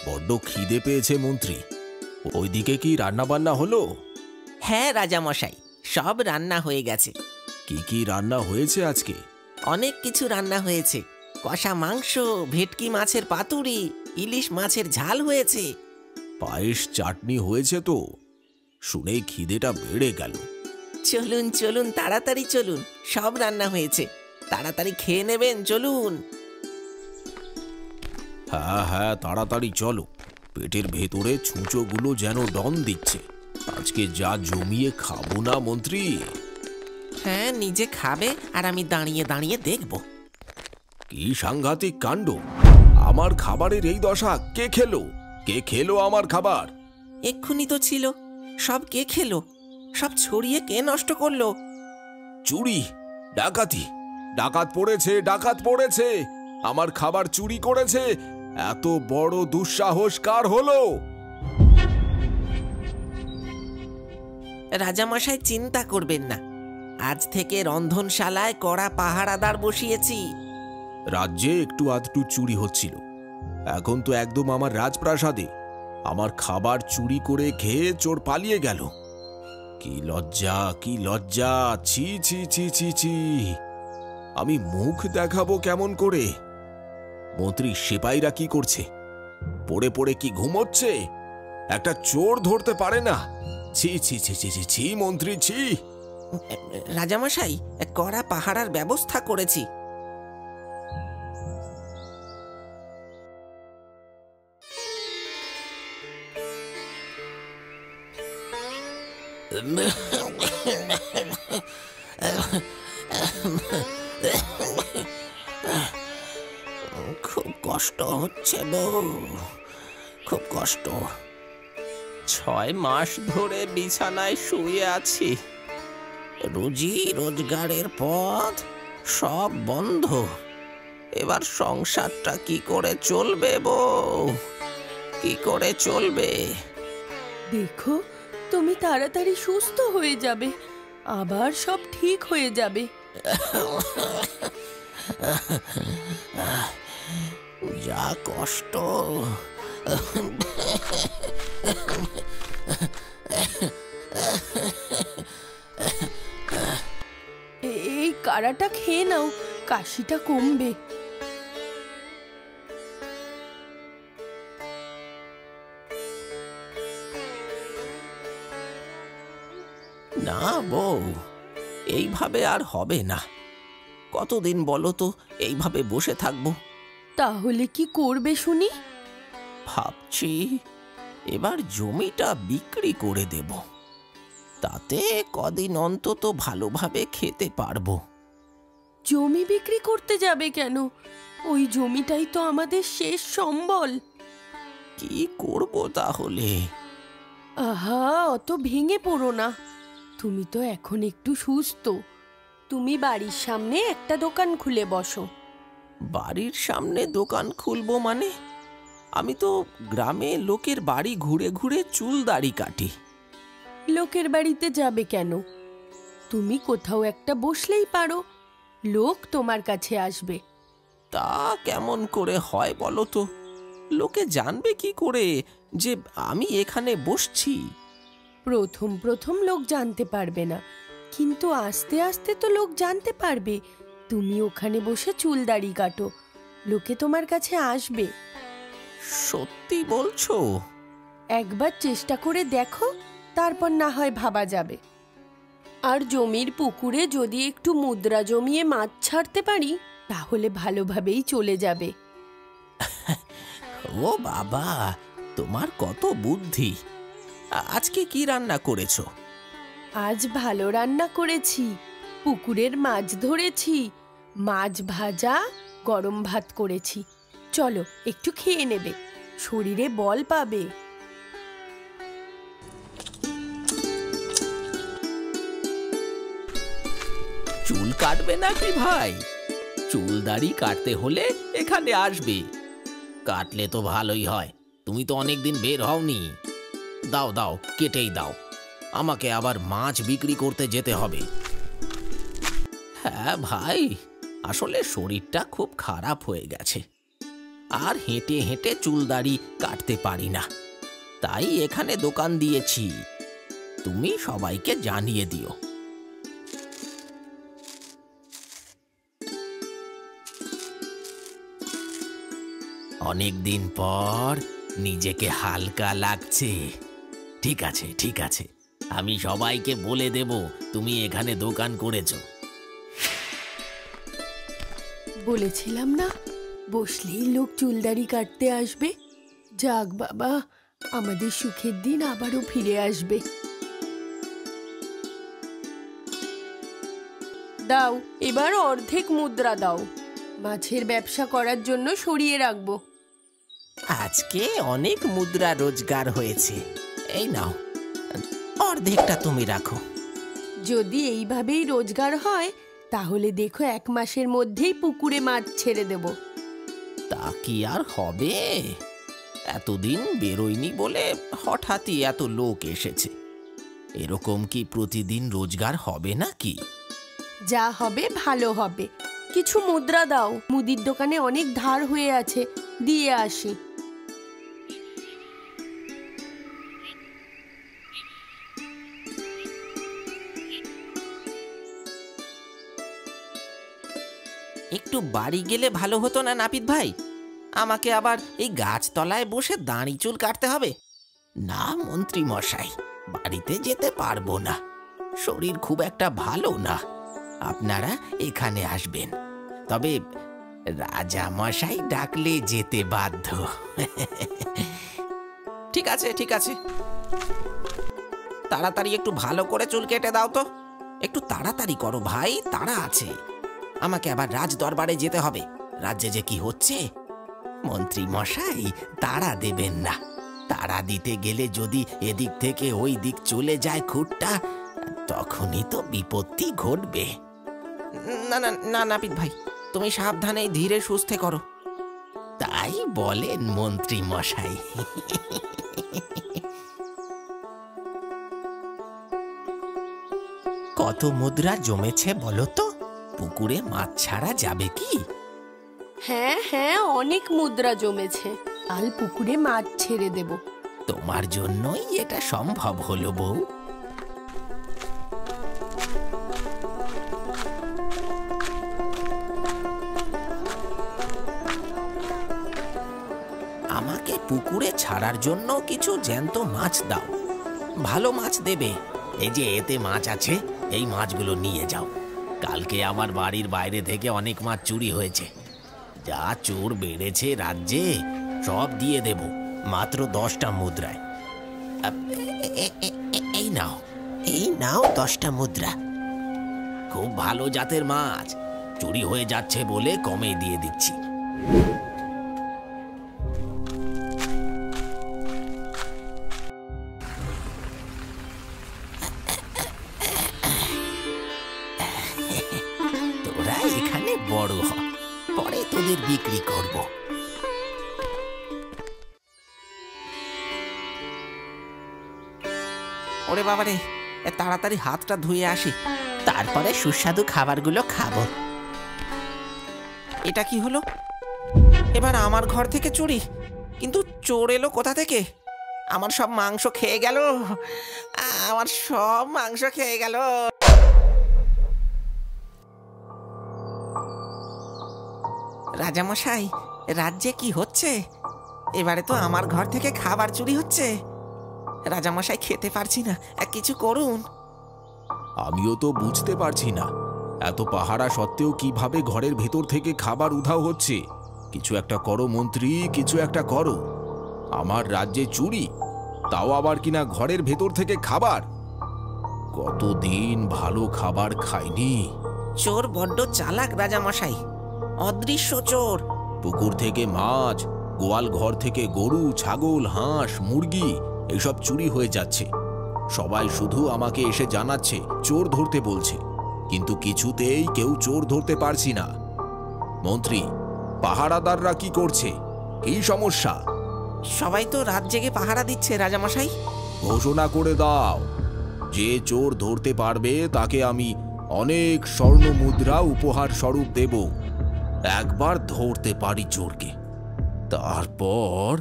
বড্ড খিদে পেয়েছে মন্ত্রী। ওইদিকে কি রান্না বান্না হলো? হ্যাঁ রাজামশাই, সব রান্না হয়ে গেছে। কি কি রান্না হয়েছে আজকে? অনেক কিছু রান্না হয়েছে। কষা মাংস, ভেটকি মাছের পাতুরি, ইলিশ মাছের ঝাল হয়েছে। পায়েস চাটনি হয়েছে তো, শুনেই খিদেটা বেড়ে গেল। চলুন চলুন, তাড়াতাড়ি চলুন, সব রান্না হয়েছে, তাড়াতাড়ি খেয়ে নেবেন, চলুন। হ্যাঁ হ্যাঁ, তাড়াতাড়ি চলো, পেটের ভেতরে ছুঁচোগুলো যেন ডন দিচ্ছে। আজকে যা জমিয়ে খাবো না মন্ত্রী। হ্যাঁ, নিজে খাবে আর আমি দাঁড়িয়ে দাঁড়িয়ে দেখব। কি সাংঘাতিক কাণ্ড! আমার খাবারের এই দশা কে খেলো? কে খেলো আমার খাবার? এক্ষুনি তো ছিল। সব কে খেলো? সব ছড়িয়ে কে নষ্ট করলো? চুরি, ডাকাতি! ডাকাত পড়েছে, ডাকাত পড়েছে! আমার খাবার চুরি করেছে! এত বড় দুঃসাহস কার হলো? রাজামশাই চিন্তা করবেন না, আজ থেকে রন্ধনশালায় কড়া পাহারাদার বসিয়েছি। রাজ্যে একটু আধটু চুরি হচ্ছিল, এখন তো একদম আমার রাজপ্রাসাদে আমার খাবার চুরি করে খেয়ে চোর পালিয়ে গেল। কি লজ্জা, কি লজ্জা! ছি ছি ছি ছি ছি! আমি মুখ দেখাবো কেমন করে? মন্ত্রী সিপাহীরা কি করছে? পড়ে পড়ে কি ঘুমোচ্ছে? একটা চোর ধরতে পারে না? ছি ছি ছি ছি ছি ছি মন্ত্রী, ছি! রাজামশাই, কড়া পাহারার ব্যবস্থা করেছি। খুব কষ্ট হচ্ছে বউ, খুব কষ্ট। 6 মাস ধরে বিছানায় শুয়ে আছি। রুজি রোজগারের পথ সব বন্ধ। এবার সংসারটা কি করে চলবে বউ? কি করে চলবে? দেখো, তুমি তাড়াতাড়ি সুস্থ হয়ে যাবে, আবার সব ঠিক হয়ে যাবে। যা কষ্ট! এই কাড়াটা খেয়ে নাও, কাশিটা কমবে। না বউ, এইভাবে আর হবে না। কতদিন বলো তো এইভাবে বসে থাকবো? তাহলে কি করবে শুনি? ভাবছি এবার জমিটা বিক্রি করে দেব, তাতে কদিন অন্তত ভালোভাবে খেতে পারবো। জমি বিক্রি করতে যাবে কেন? ওই জমিটাই তো আমাদের শেষ সম্বল। কি করব তাহলে? আহা, অত ভেঙে পড়ো না। তুমি তো এখন একটু সুস্থ। তুমি বাড়ির সামনে একটা দোকান খুলে বসো। বাড়ির সামনে দোকান খুলবো মানে? আমি তো গ্রামে লোকের বাড়ি ঘুরে ঘুরে চুল দাড়ি কাটি। লোকের বাড়িতে যাবে কেন? তুমি কোথাও একটা বসলেই পারো, লোক তোমার কাছে আসবে। তা কেমন করে হয় বলো তো? লোকে জানবে কি করে যে আমি এখানে বসছি? প্রথম প্রথম লোক জানতে পারবে না, কিন্তু আস্তে আস্তে তো লোক জানতে পারবে তুমি ওখানে বসে চুল দাড়ি কাটো। লোকে তোমার কাছে আসবে। সত্যি বলছো? একবার চেষ্টা করে দেখো, তারপর না হয় ভাবা যাবে। আর জমির পুকুরে যদি একটু মুদ্রা জমিয়ে মাছ ছাড়তে পারি, তাহলে ভালোভাবেই চলে যাবে। ও বাবা, তোমার কত বুদ্ধি! আজকে কি রান্না করেছো? আজ ভালো রান্না করেছি। পুকুরের মাছ ধরেছি, মাছ ভাজা, গরম ভাত করেছি। চলো একটু খেয়ে নেবে, শরীরে বল পাবে। চুল কাটবে নাকি ভাই? চুল দাড়ি কাটতে হলে এখানে আসবে। কাটলে তো ভালোই হয়, তুমি তো অনেকদিন বের হওনি। দাও দাও, কেটেই দাও, আমাকে আবার মাছ বিক্রি করতে যেতে হবে। হ্যাঁ ভাই, আসলে শরীরটা খুব খারাপ হয়ে গেছে। আর হেঁটে হেঁটে চুল দাড়ি কাটতে পারি না, তাই এখানে দোকান দিয়েছি। তুমি সবাইকে জানিয়ে দিও। অনেক দিন পর নিজেকে হালকা লাগছে। ঠিক আছে, ঠিক আছে, আমি সবাইকে বলে দেব তুমি এখানে দোকান করেছো। বলেছিলাম না, বসলেই লোক চুলদাড়ি কাটতে আসবে। যাক বাবা, আমাদের সুখের দিন আবারও ফিরে আসবে। দাও, এবার অর্ধেক মুদ্রা দাও। মাছের ব্যবসা করার জন্য সরিয়ে রাখবো। আজকে অনেক মুদ্রা রোজগার হয়েছে, এই নাও, অর্ধেকটা তুমি রাখো। যদি এইভাবেই রোজগার হয় তাহলে দেখো 1 মাসের মধ্যেই পুকুরে মাছ ছেড়ে দেব। তা কি আর হবে? এতদিন বেরোয়নি বলে হঠাৎই এত লোক এসেছে। এরকম কি প্রতিদিন রোজগার হবে নাকি? যা হবে ভালো হবে। কিছু মুদ্রা দাও, মুদির দোকানে অনেক ধার হয়ে আছে, দিয়ে আসি। একটু বাড়ি গেলে ভালো হতো না নাপিত ভাই? আমাকে আবার এই গাছতলায় বসে দাড়ি চুল কাটতে হবে। না মন্ত্রী মশাই, বাড়িতে যেতে পারবো না, শরীর খুব একটা ভালো না। আপনারা এখানে আসবেন, তবে রাজা মশাই ডাকলে যেতে বাধ্য। ঠিক আছে, ঠিক আছে, তাড়াতাড়ি একটু ভালো করে চুল কেটে দাও তো। একটু তাড়াতাড়ি করো ভাই, তাড়া আছে। আমাকে আবার রাজ দরবারে যেতে হবে। রাজ্যে যে কি হচ্ছে, মন্ত্রী মশাই তাড়া দেবেন না। তাড়া দিতে গেলে যদি এদিক থেকে ওই দিক চলে যায় খুঁটটা, তখনই তো বিপত্তি ঘটবে। না না না নাপিত ভাই, তুমি সাবধানে ধীরে সুস্থে করো। তাই বলেন মন্ত্রী মশাই। কত মুদ্রা জমেছে বলো তো? পুকুরে মাছ ছাড়া যাবে কি? হ্যাঁ হ্যাঁ, অনেক মুদ্রা জমেছে। কাল পুকুরে মাছ ছেড়ে দেব। তোমার জন্যই এটা সম্ভব হলো বউ। আমাকে পুকুরে ছাড়ার জন্য কিছু জ্যান্ত মাছ দাও, ভালো মাছ দেবে। এই যে এতে মাছ আছে, এই মাছগুলো নিয়ে যাও। কালকে আমার বাড়ির বাইরে থেকে অনেক মাছ চুরি হয়েছে। যা চোর বেড়েছে রাজ্যে, সব দিয়ে দেব মাত্র 10টা মুদ্রায়। এই নাও, এই নাও 10টা মুদ্রা। খুব ভালো জাতের মাছ, চুরি হয়ে যাচ্ছে বলে কমে দিয়ে দিচ্ছি। তোরা এখানে বড় হ, পরে তোদের বিক্রি করব। ওরে বাবারে, তাড়াতাড়ি হাতটা ধুয়ে আসি, তারপরে সুস্বাদু খাবারগুলো খাবো। এটা কি হলো? এবার আমার ঘর থেকে চুরি, কিন্তু চোর এলো কোথা থেকে? আমার সব মাংস খেয়ে গেল, আমার সব মাংস খেয়ে গেল। রাজামশাই, রাজ্যে কি হচ্ছে? এবারে তো আমার ঘর থেকে খাবার চুরি হচ্ছে। রাজামশাই, খেতে পারছি না, কিছু করুন। আমিও তো বুঝতে পারছি না, এত পাহারা সত্ত্বেও কিভাবে ঘরের ভেতর থেকে খাবার উধাও হচ্ছে। কিছু একটা করো মন্ত্রী, কিছু একটা করো। আমার রাজ্যে চুরি, তাও আবার কিনা ঘরের ভেতর থেকে খাবার। কতদিন ভালো খাবার খাইনি। চোর বড্ড চালাক রাজামশাই, অদৃশ্য চোর। পুকুর থেকে মাছ, গোয়াল ঘর থেকে গরু, ছাগল, হাঁস, মুরগি এসব চুরি হয়ে যাচ্ছে। সবাই শুধু আমাকে এসে জানাচ্ছে, চোর ধরতে বলছে, কিন্তু কিছুতেই কেউ চোর ধরতে পারছি না। মন্ত্রী, পাহারাদাররা কি করছে? এই সমস্যা। সবাই তো রাত জেগে পাহারা দিচ্ছে রাজামশাই। ঘোষণা করে দাও, যে চোর ধরতে পারবে তাকে আমি অনেক স্বর্ণ মুদ্রা উপহার স্বরূপ দেব। একবার ধরতে পারি চোরকে, তারপর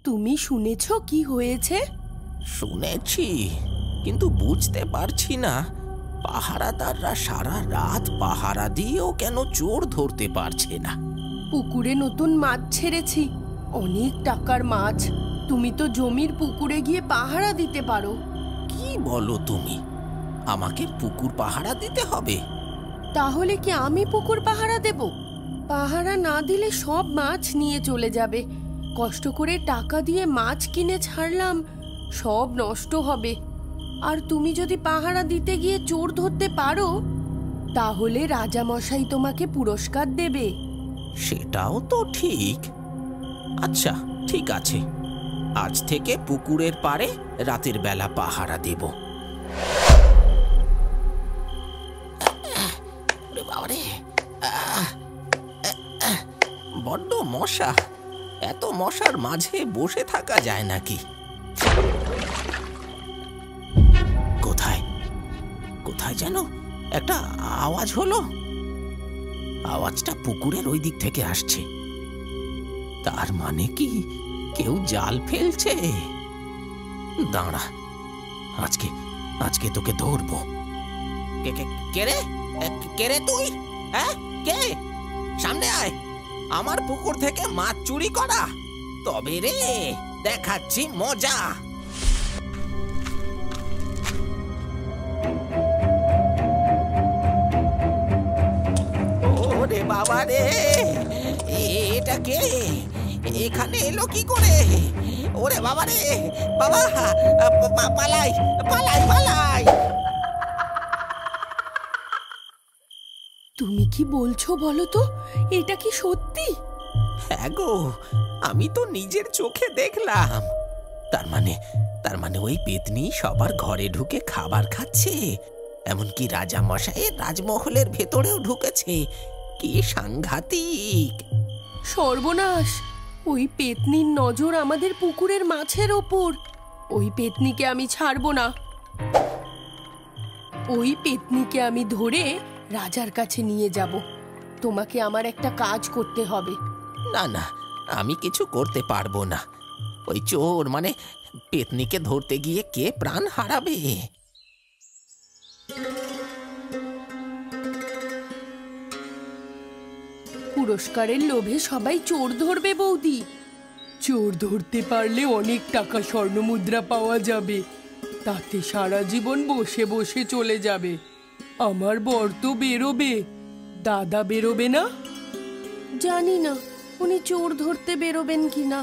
তুমি শুনেছো কি হয়েছে? শুনেছি, কিন্তু বুঝতে পারছি না পাহারাদাররা সারা রাত পাহারা দিয়েও কেন চোর ধরতে পারছে না। পুকুরে নতুন মাছ ছেড়েছি, অনেক টাকার মাছ। তুমি তো জমির পুকুরে গিয়ে পাহারা দিতে পারো। কি বলো তুমি? আমাকে পুকুর পাহারা দিতে হবে? তাহলে কি আমি পুকুর পাহারা দেব? পাহারা না দিলে সব মাছ নিয়ে চলে যাবে। কষ্ট করে টাকা দিয়ে মাছ কিনে ছাড়লাম, সব নষ্ট হবে। আর তুমি যদি পাহারা দিতে গিয়ে চোর ধরতে পারো, তাহলে রাজামশাই তোমাকে পুরস্কার দেবে। সেটাও তো ঠিক। আচ্ছা, ঠিক আছে, আজ থেকে পুকুরের পাড়ে রাতের বেলা পাহারা দেব। বাবারে, বড্ড মশা। এত মশার মাঝে বসে থাকা যায় নাকি? কোথায় কোথায় যেন একটা আওয়াজ হলো। আওয়াজটা পুকুরের ওই দিক থেকে আসছে। তার মানে কি কেউ জাল ফেলছে? দাঁড়া, আজকে আজকে তোকে ধরবো। কে রে? কে রে তুই? হ্যাঁ, কে? সামনে আয়। আমার পুকুর থেকে মাছ চুরি করা? তবে রে, দেখাচ্ছি মজা। ওরে বাবা রে, এটা কে? এখানে এলো কি করে? ওরে বাবা রে, বাবা, পালাই পালাই পালাই। তুমি কি বলছো বলো তো? এটা কি সত্যি? হ্যাঁ গো, আমি তো নিজের চোখে দেখলাম। তার মানে ওই পেতনি সবার ঘরে ঢুকে খাবার খাচ্ছে, এমনকি রাজা মশাইয়ের রাজমহলের ভেতরেও ঢুকেছে। কি সাংঘাতিক! সর্বনাশ! ওই পেতনির নজর আমাদের পুকুরের মাছের ওপর। ওই পেতনিকে আমি ছাড়বো না। ওই পেতনিকে আমি ধরে রাজার কাছে নিয়ে যাব। তোমাকে আমার একটা কাজ করতে হবে। না না, আমি কিছু করতে পারবো না। ওই চোর মানে পেতনিকে ধরতে গিয়ে কে প্রাণ হারাবে? পুরস্কারের লোভে সবাই চোর ধরবে বৌদি। চোর ধরতে পারলে অনেক টাকা স্বর্ণমুদ্রা পাওয়া যাবে। তাতে সারা জীবন বসে বসে চলে যাবে। আমার বর তো বেরোবে, দাদা বেরোবে না। জানি না উনি চোর ধরতে বেরোবেন কিনা।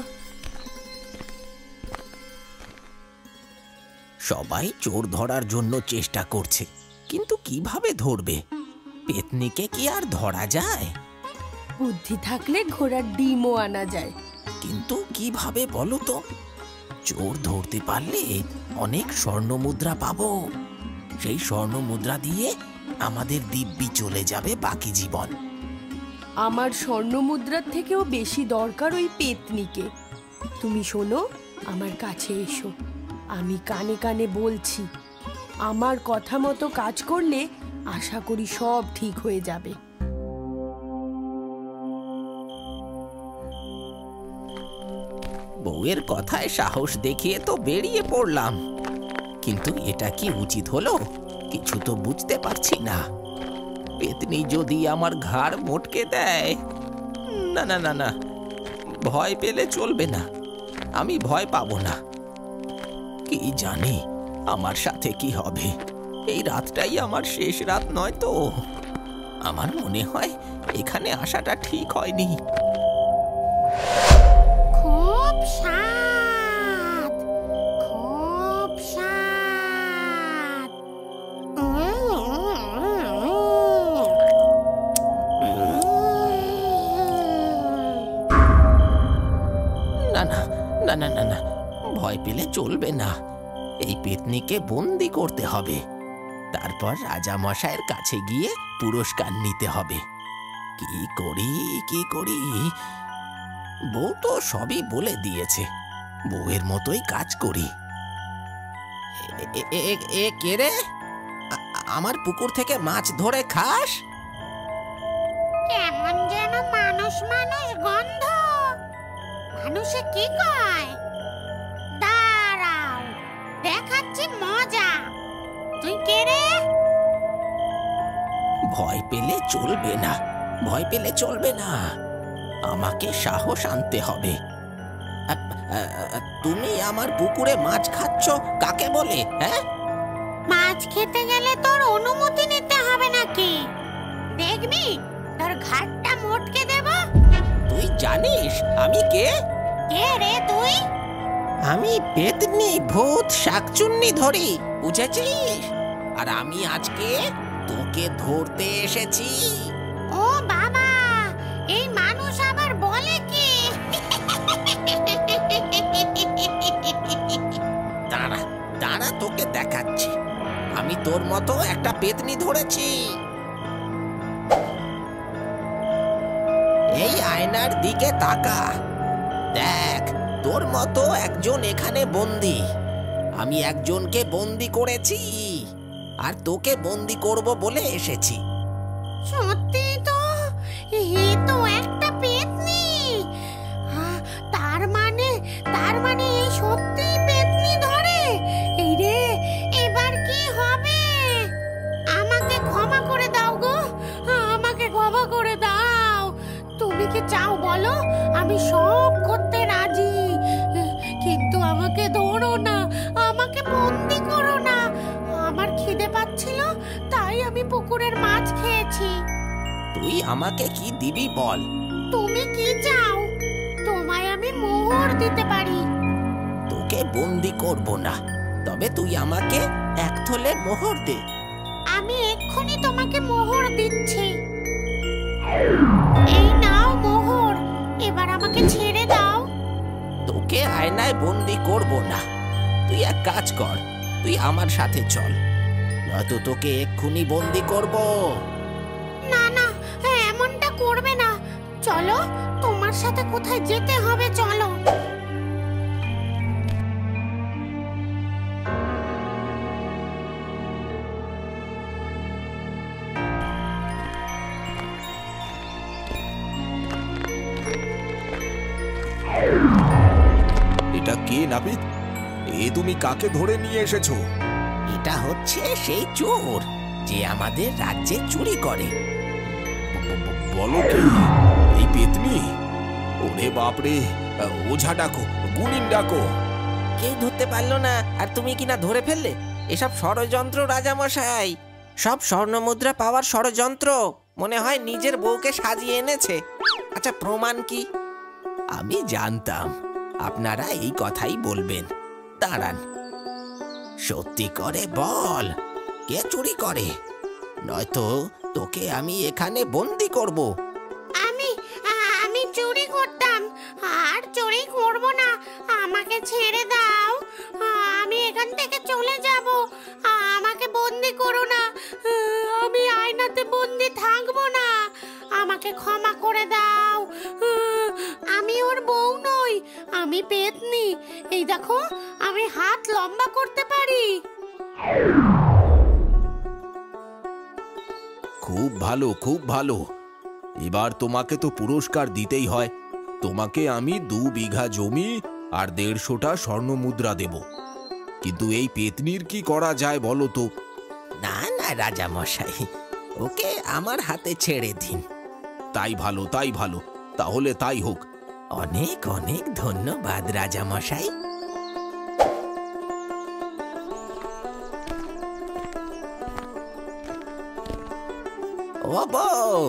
সবাই চোর ধরার জন্য চেষ্টা করছে, কিন্তু কিভাবে ধরবে? পেতনিকে কি আর ধরা যায়? বুদ্ধি থাকলে ঘোড়ার ডিমও আনা যায়। কিন্তু কিভাবে বলো তো? চোর ধরতে পারলে অনেক স্বর্ণমুদ্রা পাবো। সেই স্বর্ণমুদ্রা দিয়ে আমাদের দিব্যি চলে যাবে বাকি জীবন। আমার স্বর্ণমুদ্রার থেকেও বেশি দরকার ওই পেতনিকে। তুমি শোনো, আমার কাছে এসো। আমি কানে কানে বলছি, আমার কথা মতো কাজ করলে আশা করি সব ঠিক হয়ে যাবে। বউয়ের কথায় সাহস দেখিয়ে তো বেরিয়ে পড়লাম, কিন্তু এটা কি উচিত হলো? কিছু তো বুঝতে পারছি না। পেতনি যদি আমার ঘাড় মোটকে দেয়? না না না না, ভয় পেলে চলবে না। আমি ভয় পাবো না। কি জানি আমার সাথে কি হবে। এই রাতটাই আমার শেষ রাত নয় তো? আমার মনে হয় এখানে আসাটা ঠিক হয়নি। খুব স্বাদ, খুব স্বাদ। না না না না না না, ভয় পেলে চলবে না। এই পেতনিকে বন্দি করতে হবে, তারপর রাজা মশাইয়ের কাছে গিয়ে পুরস্কার নিতে হবে। কি করি কি করি? বউ তো সবই বলে দিয়েছে, বউয়ের মতোই কাজ করি। কে রে? আমার পুকুর থেকে মাছ ধরে খাস? কেমন যেন মানুষ মানুষ গন্ধ। মানুষে কি কয়? দাঁড়াও, দেখাচ্ছি মজা। তুই কে রে? ভয় পেলে চলবে না, ভয় পেলে চলবে না, আমাকে সাহস আনতে হবে। তুমি আমার পুকুরে মাছ খাচ্ছ কাকে বলে? হ্যাঁ, মাছ খেতে গেলে তোর অনুমতি নিতে হবে নাকি? দেখবি তোর ঘাটটা মোটকে দেব। তুই জানিস আমি কে? কে রে তুই? আমি পেতনি, ভূত, শাকচুন্নি ধরি, বুঝেছিস? আর আমি আজকে তোকে ধরতে এসেছি। ও বাবা, এই মানুষ আবার বলে কি? দাঁড়া দাঁড়া, তোকে দেখাচ্ছি। আমি তোর মতো একটা পেতনি ধরেছি। এই আয়নার দিকে তাকা, দেখ তোর মতো একজন এখানে বন্দি। আমি একজনকে বন্দি করেছি, আর তোকে বন্দি করব বলে এসেছি। সত্যি তো, এই তো একটা পেতনি। তার মানে এই সত্যি পেতনি ধরে। এই রে, এবার কি হবে? আমাকে ক্ষমা করে দাও গো, আমাকে ক্ষমা করে দাও। তুমি কি চাও বলো? আমি সব করতে রাজি, কিন্তু আমাকে ধরো না, আমাকে বন্দি করো না। আমার খিদে পাচ্ছিল, তাই আমি পুকুরের মাছ খেয়েছি। তুই আমাকে কি দিবি বল? তুমি কি চাও? তোমায় আমি মোহর দিতে পারি। তোকে বন্দি করব না, তবে তুই আমাকে 1 থলে মোহর দে। আমি এক্ষুনি তোমাকে মোহর দিচ্ছি। এই নাও মোহর, এবার আমাকে ছেড়ে দাও। তোকে আয়নায় বন্দি করব না। তুই এক কাজ কর, তুই আমার সাথে চল, নয়তো তোকে এক্ষুনি বন্দি করব। না না, এমনটা করবে না। চলো, তোমার সাথে কোথায় যেতে হবে, চলো। এটা কে নাপিত? এ তুমি কাকে ধরে নিয়ে এসেছো? এটা হচ্ছে সেই চোর যে আমাদের রাজ্যে চুরি করে। বলো কি, এই পেতনি? ওরে বাপরে, ওঝা ডাকো, গুনিন ডাকো। কেউ ধরতে পারলো না, আর তুমি কিনা ধরে ফেললে? এসব ষড়যন্ত্র রাজামশাই, সব স্বর্ণমুদ্রা পাওয়ার ষড়যন্ত্র। মনে হয় নিজের বউকে সাজিয়ে এনেছে। আচ্ছা, প্রমাণ কি? আমি জানতাম আপনারা এই কথাই বলবেন। দাঁড়ান, সত্যি করে বল, কে চুরি করে? নয়তো তোকে আমি এখানে বন্দি করব। আমি চুরি করতাম, আর চুরি করব না। আমাকে ছেড়ে দাও, আমি এখান থেকে চলে যাব। আমাকে বন্দি করো না, আমি আয়নাতে বন্দি থাকবো না। আমাকে ক্ষমা করে দাও। আমি ওর বউ নই, আমি পেতনি। এই দেখো, আমি হাত লম্বা করতে পারি। খুব ভালো, খুব ভালো। এবার তোমাকে তো পুরস্কার দিতেই হয়। তোমাকে আমি 2 বিঘা জমি আর 150টা স্বর্ণ মুদ্রা দেব। কিন্তু এই পেতনির কি করা যায় বলো তো? না না রাজামশাই, ওকে আমার হাতে ছেড়ে দিন। তাই ভালো, তাই ভালো, তাহলে তাই হোক। অনেক অনেক ধন্যবাদ রাজামশাই। ও বউ,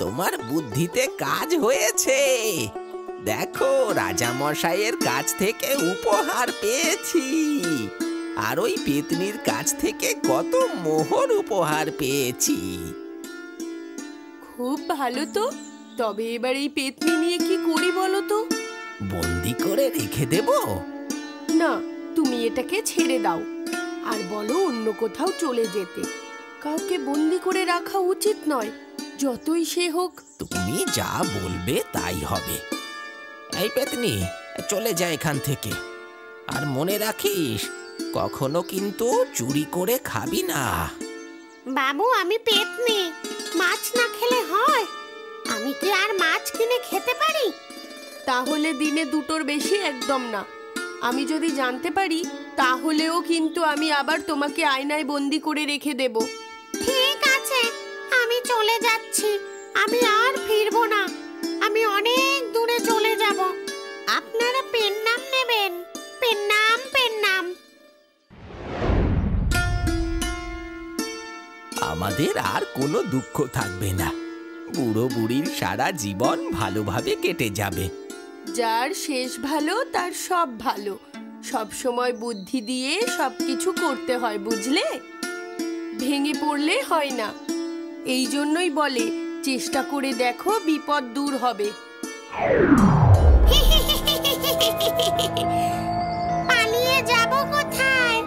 তোমার বুদ্ধিতে কাজ হয়েছে। দেখো, রাজামশাইয়ের কাছ থেকে উপহার পেয়েছি, আর ওই পেতনির কাছ থেকে কত মোহর উপহার পেয়েছি। খুব ভালো তো। তবে এবার এই পেতনি নিয়ে কি করি বলো তো? বন্দি করে রেখে দেব? না, তুমি এটাকে ছেড়ে দাও, আর বলো অন্য কোথাও চলে যেতে। কাউকে বন্দি করে রাখা উচিত নয়, যতই সে হোক। তুমি যা বলবে তাই হবে। এই পেতনি, চলে যা এখান থেকে। আর মনে রাখিস, কখনো কিন্তু চুরি করে খাবি না। বাবু, আমি পেতনি, মাছ না খেলে হয়? আমি কি আর মাছ কিনে খেতে পারি? তাহলে দিনে দুটোর বেশি একদম না। আমি যদি জানতে পারি তাহলেও কিন্তু আমি আবার তোমাকে আয়নায় বন্দি করে রেখে দেব। ঠিক আছে, আমি চলে যাচ্ছি। আমি আর ফিরবো না। আমি অনেক দূরে চলে যাব। আপনারা পেন নাম নেবেন। পেন নাম, পেন নাম। আমাদের আর কোনো দুঃখ থাকবে না। বুড়ো বুড়ির সারা জীবন ভালোভাবে কেটে যাবে। যার শেষ ভালো তার সব ভালো। সব সময় বুদ্ধি দিয়ে সবকিছু করতে হয়, বুঝলে? ভেঙে পড়লে হয় না। এই জন্যই বলে চেষ্টা করে দেখো, বিপদ দূর হবে। পালিয়ে যাব কোথায়?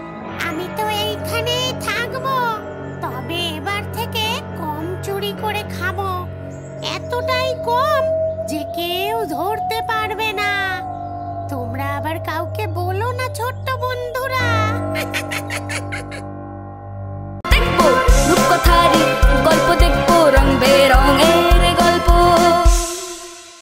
আমি তো এইখানেই থাকবো। তবে এবার থেকে কম চুরি করে খাবো। এতটাই কম যে কেউ ধরতে পারবে না। তোমরা আবার কাউকে বলো না ছোট্ট বন্ধুরা।